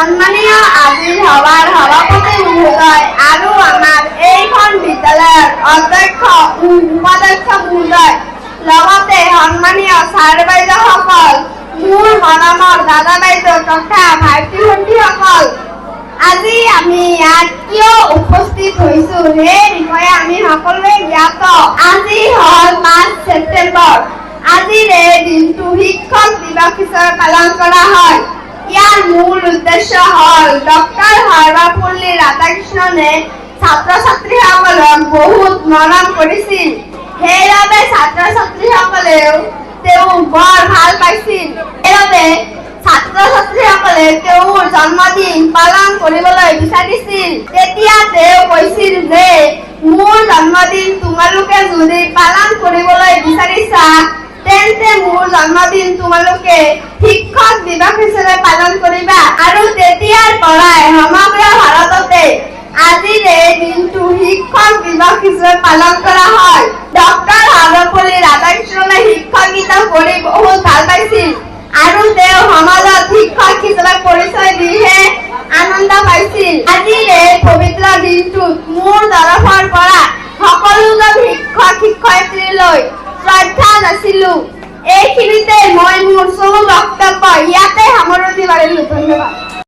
সন্মানীয় আজিৰ সভাৰ সভাপতি মহোদয় আৰু আমাৰ এইখন বিদ্যালয়ৰ অধ্যক্ষ উপাধ্যক্ষ মহোদয় লগতে সন্মানীয় ছাৰ বাইদেউসকল, মোৰ মৰমৰ দাদা বাইদেউ তথা ভাইটি ভণ্টিসকল, আজি আমি ইয়াত কিয় উপস্থিত হৈছো সেই বিষয়ে আমি সকলোৱে জ্ঞাত। আজি হ'ল 5 ছেপ্টেম্বৰ। আজিৰ এই দিনটো শিক্ষক দিৱস হিচাপে পালন কৰা হয়। ইয়াৰ মূল উদ্দেশ্য হ'ল ডক্টৰ সৰ্বপল্লী ৰাধাকৃষ্ণনে ছাত্ৰ ছাত্ৰীসকলক বহুত মৰম কৰিছিল। সেইবাবে ছাত্ৰ ছাত্ৰীসকলেও তেওঁক বৰ ভাল পাইছিল। সেইবাবে ছাত্ৰ ছাত্ৰীসকলে তেওঁৰ জন্মদিন পালন কৰিবলৈ বিচাৰিছিল। তেতিয়া তেওঁ কৈছিল যে মোৰ জন্মদিন তোমালোকে যদি পালন কৰিবলৈ বিচাৰিছা তেন্তে মোৰ জন্মদিন তোমালোকে শিক্ষক দিৱস হিচাপে পালন কৰিবা। আৰু তেতিয়াৰ পৰাই সমগ্ৰ ভাৰততে আজিৰ এই দিনটো শিক্ষক দিৱস হিচাপে পালন কৰা হয়। ডক্টৰ সৰ্বপল্লী ৰাধাকৃষ্ণনে শিক্ষকতা কৰি বহুত ভাল পাইছিল আৰু তেওঁ সমাজত শিক্ষক হিচাপে পৰিচয় দিহে আনন্দ পাইছিল। আজিৰ এই পবিত্ৰ দিনটোত মোৰ তৰফৰ পৰা সকলোজন শিক্ষক